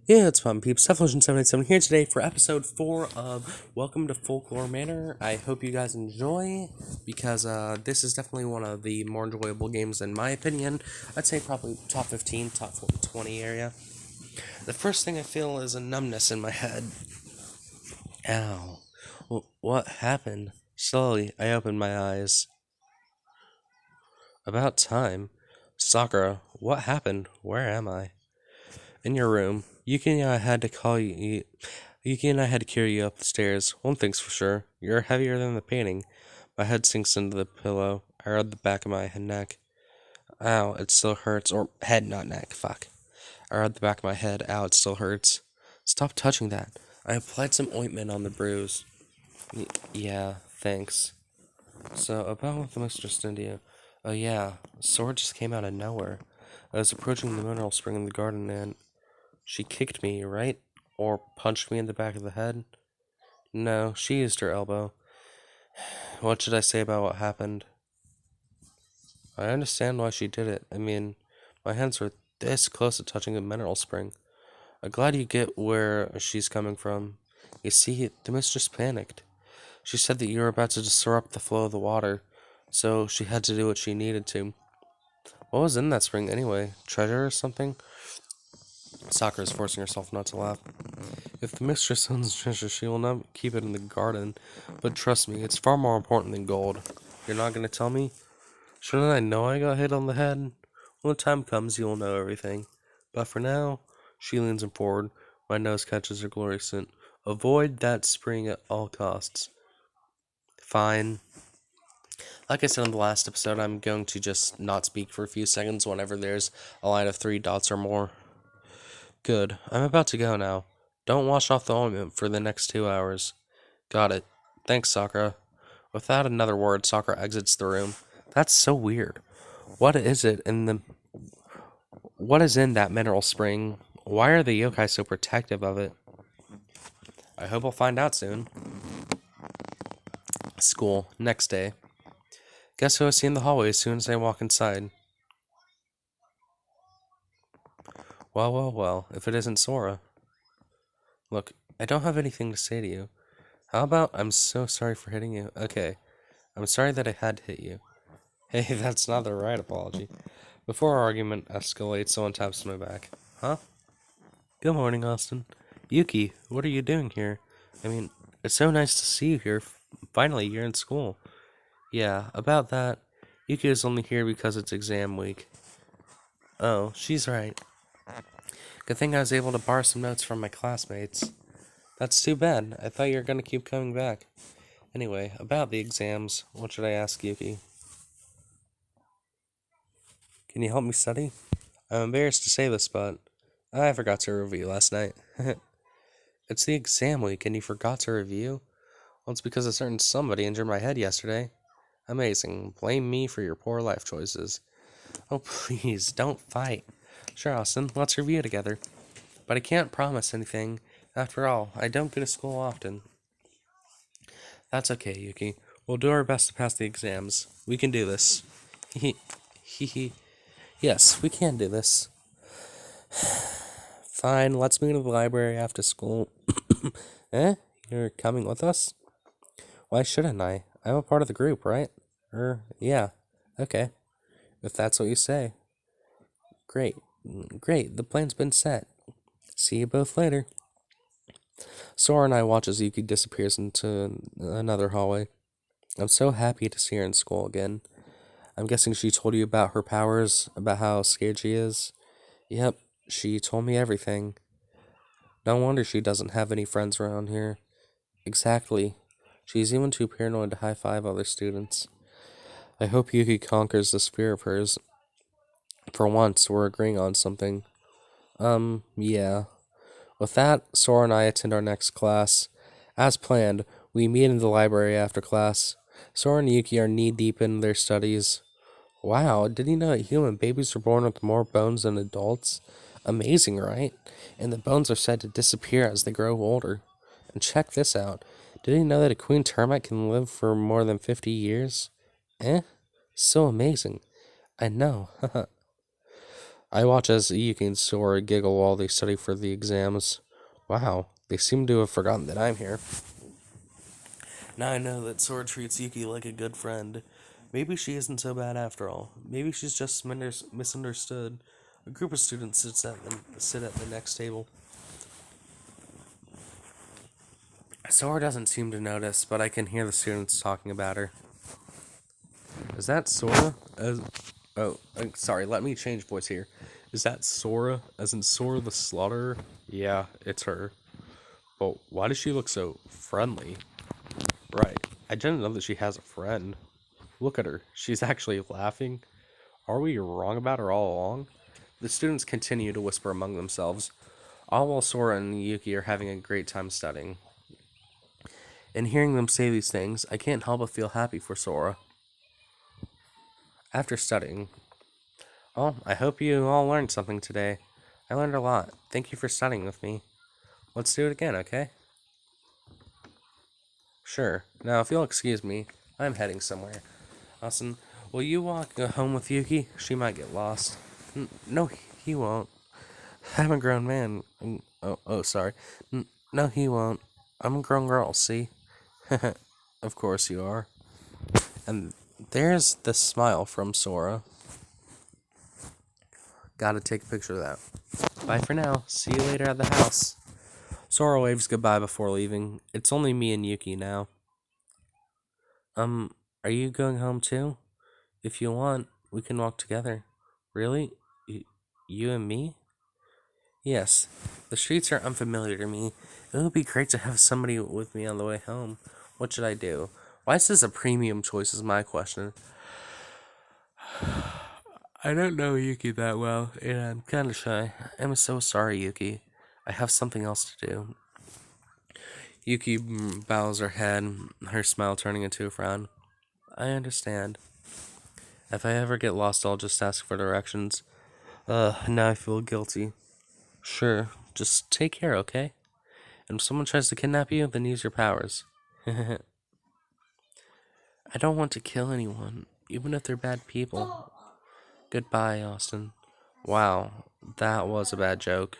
Yeah, it's fun, peeps. Evolution787 here today for episode 4 of Welcome to Folklore Manor. I hope you guys enjoy, because this is definitely one of the more enjoyable games in my opinion. I'd say probably top 15, top 40, 20 area. The first thing I feel is a numbness in my head. Ow. What happened? Slowly, I opened my eyes. About time. Sakura, what happened? Where am I? In your room. Yuki and I had to call you. Yuki and I had to carry you up the stairs. One thing's for sure, you're heavier than the painting. My head sinks into the pillow. I rub the back of my neck. Ow, it still hurts. Or head, not neck. Fuck. I rub the back of my head. Ow, it still hurts. Stop touching that. I applied some ointment on the bruise. Yeah, thanks. So, about what the mistress did to you. Oh yeah, Sora just came out of nowhere. I was approaching the mineral spring in the garden and she kicked me, right? Or punched me in the back of the head? No, she used her elbow. What should I say about what happened? I understand why she did it. I mean, my hands were this close to touching a mineral spring. I'm glad you get where she's coming from. You see, the mistress panicked. She said that you were about to disrupt the flow of the water, so she had to do what she needed to. What was in that spring anyway? Treasure or something? Sakura is forcing herself not to laugh. If the mistress owns treasure, she will not keep it in the garden. But trust me, it's far more important than gold. You're not going to tell me? Shouldn't I know I got hit on the head? When the time comes, you'll know everything. But for now, she leans forward. My nose catches her glory scent. Avoid that spring at all costs. Fine. Like I said in the last episode, I'm going to just not speak for a few seconds whenever there's a line of 3 dots or more. Good. I'm about to go now. Don't wash off the ointment for the next 2 hours. Got it. Thanks, Sakura. Without another word, Sakura exits the room. That's so weird. What is in that mineral spring? Why are the yokai so protective of it? I hope we'll find out soon. School. Next day. Guess who I see in the hallway as soon as I walk inside? Well, if it isn't Sora. Look, I don't have anything to say to you. How about I'm so sorry for hitting you? Okay, I'm sorry that I had to hit you. Hey, that's not the right apology. Before our argument escalates, someone taps my back. Huh? Good morning, Austin. Yuki, what are you doing here? I mean, it's so nice to see you here. Finally, you're in school. Yeah, about that. Yuki is only here because it's exam week. Oh, she's right. Good thing I was able to borrow some notes from my classmates. That's too bad. I thought you were going to keep coming back. Anyway, about the exams, what should I ask Yuki? Can you help me study? I'm embarrassed to say this, but I forgot to review last night. It's the exam week and you forgot to review? Well, it's because a certain somebody injured my head yesterday. Amazing. Blame me for your poor life choices. Oh, please, don't fight. Sure, Austin, let's review together. But I can't promise anything. After all, I don't go to school often. That's okay, Yuki. We'll do our best to pass the exams. We can do this. Hee. Yes, we can do this. Fine, let's meet at the library after school. Eh? You're coming with us? Why shouldn't I? I'm a part of the group, right? Yeah. Okay. If that's what you say. Great. Great, the plan's been set. See you both later. Sora and I watch as Yuki disappears into another hallway. I'm so happy to see her in school again. I'm guessing she told you about her powers, about how scared she is. Yep, she told me everything. No wonder she doesn't have any friends around here. Exactly. She's even too paranoid to high-five other students. I hope Yuki conquers this fear of hers. For once, we're agreeing on something. Yeah. With that, Sora and I attend our next class. As planned, we meet in the library after class. Sora and Yuki are knee-deep in their studies. Wow, did you know that human babies are born with more bones than adults? Amazing, right? And the bones are said to disappear as they grow older. And check this out. Did you know that a queen termite can live for more than 50 years? Eh? So amazing. I know. I watch as Yuki and Sora giggle while they study for the exams. Wow, they seem to have forgotten that I'm here. Now I know that Sora treats Yuki like a good friend. Maybe she isn't so bad after all. Maybe she's just misunderstood. A group of students sit at the next table. Sora doesn't seem to notice, but I can hear the students talking about her. Is that Sora? Sorry, let me change voice here. Is that Sora, as in Sora the Slaughterer? Yeah, it's her. But why does she look so friendly? Right, I didn't know that she has a friend. Look at her, she's actually laughing. Are we wrong about her all along? The students continue to whisper among themselves, all while Sora and Yuki are having a great time studying. And hearing them say these things, I can't help but feel happy for Sora. After studying, well, I hope you all learned something today. I learned a lot. Thank you for studying with me. Let's do it again, okay? Sure. Now, if you'll excuse me, I'm heading somewhere. Austin, will you walk home with Yuki? She might get lost. No, he won't. I'm a grown man. Sorry. No, he won't. I'm a grown girl, see? Of course you are. And there's the smile from Sora. Gotta take a picture of that. Bye for now. See you later at the house. Sora waves goodbye before leaving. It's only me and Yuki now. Are you going home too? If you want, we can walk together. Really? You and me? Yes. The streets are unfamiliar to me. It would be great to have somebody with me on the way home. What should I do? Why is this a premium choice is my question. I don't know Yuki that well, and I'm kind of shy. I'm so sorry, Yuki. I have something else to do. Yuki bows her head, her smile turning into a frown. I understand. If I ever get lost, I'll just ask for directions. Now I feel guilty. Sure, just take care, okay? And if someone tries to kidnap you, then use your powers. I don't want to kill anyone, even if they're bad people. Goodbye, Austin. Wow, that was a bad joke.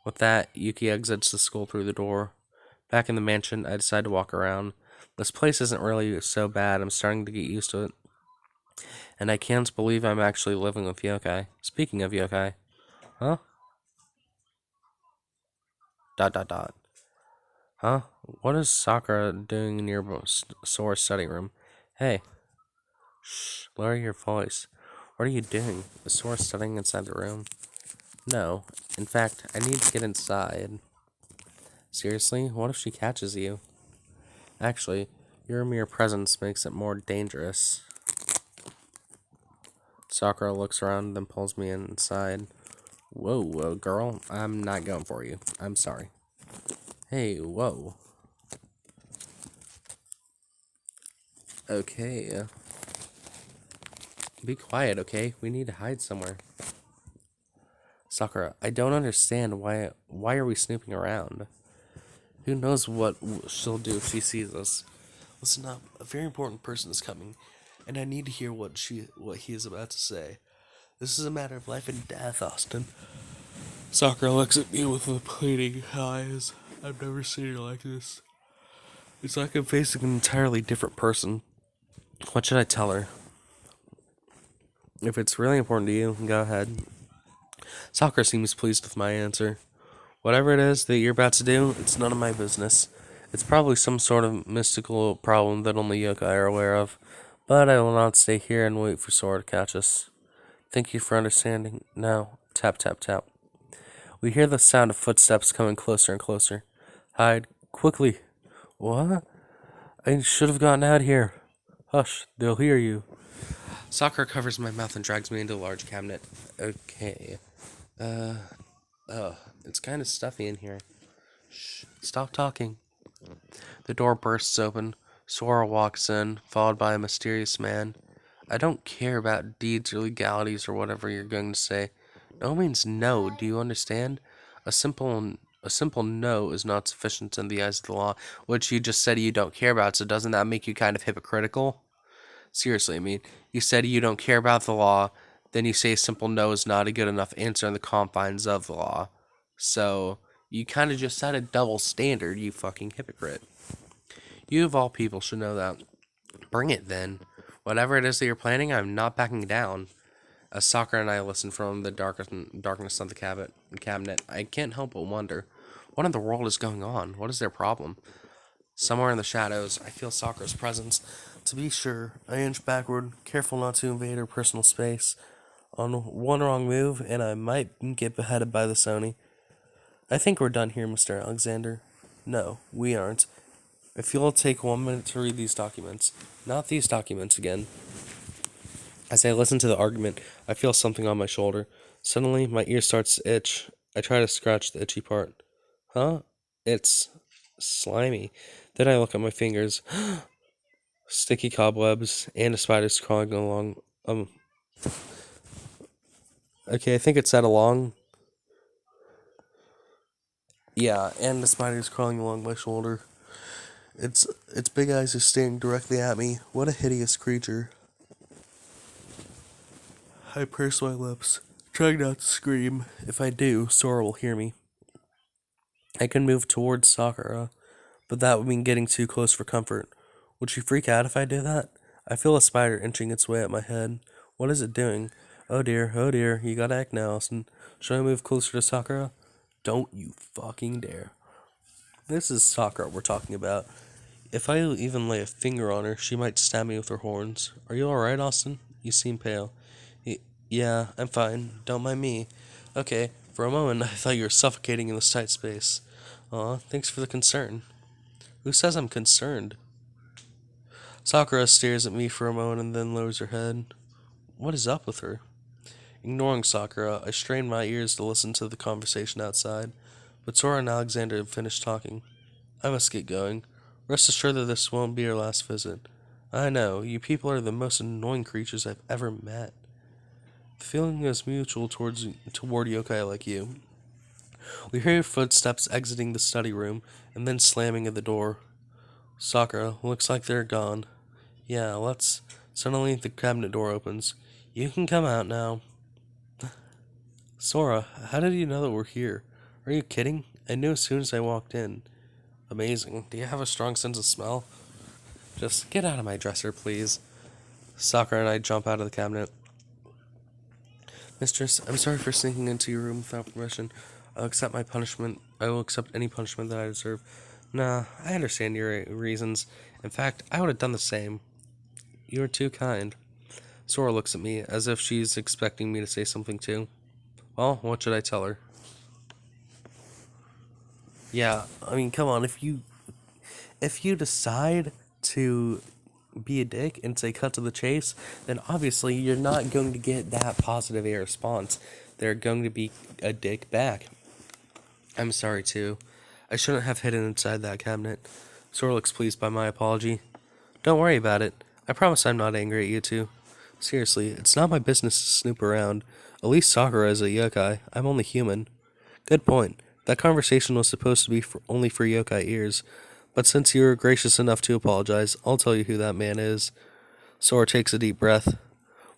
With that, Yuki exits the school through the door. Back in the mansion, I decide to walk around. This place isn't really so bad. I'm starting to get used to it. And I can't believe I'm actually living with yokai. Speaking of yokai. Huh? Dot dot dot. Huh? What is Sakura doing in your Sora study room? Hey. Shh. Lower your voice. What are you doing? Is Sora studying inside the room? No. In fact, I need to get inside. Seriously? What if she catches you? Actually, your mere presence makes it more dangerous. Sakura looks around, then pulls me inside. Whoa, girl. I'm not going for you. I'm sorry. Hey, whoa. Okay. Be quiet, okay? We need to hide somewhere. Sakura, I don't understand why are we snooping around? Who knows what she'll do if she sees us? Listen up, a very important person is coming, and I need to hear what he is about to say. This is a matter of life and death, Austin. Sakura looks at me with pleading eyes. I've never seen her like this. It's like I'm facing an entirely different person. What should I tell her? If it's really important to you, go ahead. Sakura seems pleased with my answer. Whatever it is that you're about to do, it's none of my business. It's probably some sort of mystical problem that only yokai are aware of, but I will not stay here and wait for Sora to catch us. Thank you for understanding. Now, tap, tap, tap. We hear the sound of footsteps coming closer and closer. Hide, quickly. What? I should have gotten out here. Hush, they'll hear you. Sakura covers my mouth and drags me into a large cabinet. Okay. It's kind of stuffy in here. Shh, stop talking. The door bursts open. Sora walks in, followed by a mysterious man. I don't care about deeds or legalities or whatever you're going to say. No means no, do you understand? A simple no is not sufficient in the eyes of the law, which you just said you don't care about, so doesn't that make you kind of hypocritical? Seriously, I mean, you said you don't care about the law, Then you say a simple no is not a good enough answer in the confines of the law. So you kind of just set a double standard, you fucking hypocrite. You of all people should know that. Bring it then. Whatever it is that you're planning, I'm not backing down. As Soccer and I listen from the darkness of the cabinet, I can't help but wonder, what in the world is going on? What is their problem? Somewhere in the shadows, I feel Soccer's presence. To be sure, I inch backward, careful not to invade her personal space. On one wrong move, and I might get beheaded by the Sony. I think we're done here, Mr. Alexander. No, we aren't. If you'll take 1 minute to read these documents. Not these documents again. As I listen to the argument, I feel something on my shoulder. Suddenly, my ear starts to itch. I try to scratch the itchy part. Huh? It's slimy. Then I look at my fingers. Sticky cobwebs and a spider's crawling along. Okay, I think it said along. Yeah, and the spider's crawling along my shoulder. Its big eyes are staring directly at me. What a hideous creature. I purse my lips, trying not to scream. If I do, Sora will hear me. I can move towards Sakura, but that would mean getting too close for comfort. Would she freak out if I do that? I feel a spider inching its way at my head. What is it doing? Oh dear, you gotta act now, Austin. Should I move closer to Sakura? Don't you fucking dare. This is Sakura we're talking about. If I even lay a finger on her, she might stab me with her horns. Are you alright, Austin? You seem pale. Yeah, I'm fine. Don't mind me. Okay, for a moment I thought you were suffocating in this tight space. Aw, thanks for the concern. Who says I'm concerned? Sakura stares at me for a moment and then lowers her head. What is up with her? Ignoring Sakura, I strain my ears to listen to the conversation outside, but Sora and Alexander have finished talking. I must get going. Rest assured that this won't be our last visit. I know, you people are the most annoying creatures I've ever met. The feeling is mutual toward yokai like you. We hear footsteps exiting the study room, and then slamming of the door. Sakura, looks like they're gone. Yeah, let's... Suddenly, the cabinet door opens. You can come out now. Sora, how did you know that we're here? Are you kidding? I knew as soon as I walked in. Amazing. Do you have a strong sense of smell? Just get out of my dresser, please. Sakura and I jump out of the cabinet. Mistress, I'm sorry for sneaking into your room without permission. I'll accept my punishment. I will accept any punishment that I deserve. Nah, I understand your reasons. In fact, I would have done the same. You are too kind. Sora looks at me as if she's expecting me to say something too. Well, what should I tell her? Yeah, I mean, come on, if you decide to be a dick and say cut to the chase, then obviously you're not going to get that positive a response. They're going to be a dick back. I'm sorry too. I shouldn't have hidden inside that cabinet. Sora looks pleased by my apology. Don't worry about it. I promise I'm not angry at you two. Seriously, it's not my business to snoop around. At least Sakura is a yokai. I'm only human. Good point. That conversation was supposed to be only for yokai ears. But since you were gracious enough to apologize, I'll tell you who that man is. Sora takes a deep breath.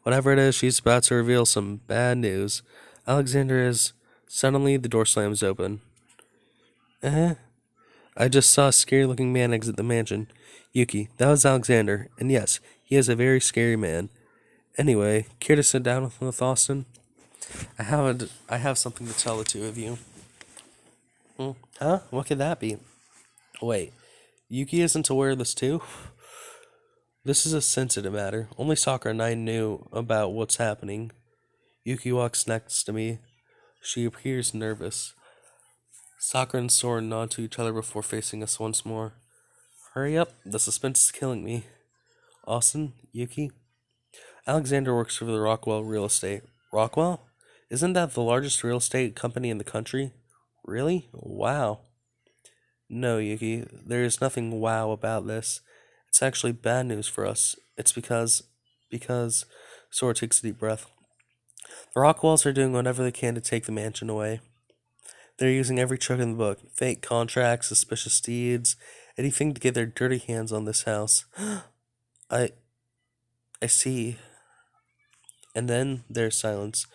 Whatever it is, she's about to reveal some bad news. Alexander is... Suddenly, the door slams open. I just saw a scary-looking man exit the mansion. Yuki, that was Alexander. And yes, he is a very scary man. Anyway, care to sit down with Austin? I have something to tell the two of you. Huh? What could that be? Wait, Yuki isn't aware of this too? This is a sensitive matter. Only Sakura and I knew about what's happening. Yuki walks next to me. She appears nervous. Sakura and Sora nod to each other before facing us once more. Hurry up, the suspense is killing me. Austin? Yuki? Alexander works for the Rockwell Real Estate. Rockwell? Isn't that the largest real estate company in the country? Really? Wow. No, Yuki, there is nothing wow about this. It's actually bad news for us. It's because Sora takes a deep breath. The Rockwells are doing whatever they can to take the mansion away. They're using every trick in the book. Fake contracts, suspicious deeds, anything to get their dirty hands on this house. I see. And then there's silence.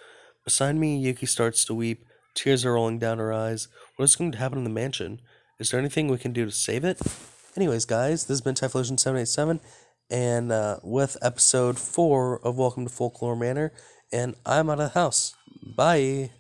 Beside me, Yuki starts to weep. Tears are rolling down her eyes. What is going to happen in the mansion? Is there anything we can do to save it? Anyways, guys, this has been Typhlosion787, and with episode 4 of Welcome to Folklore Manor, and I'm out of the house. Bye!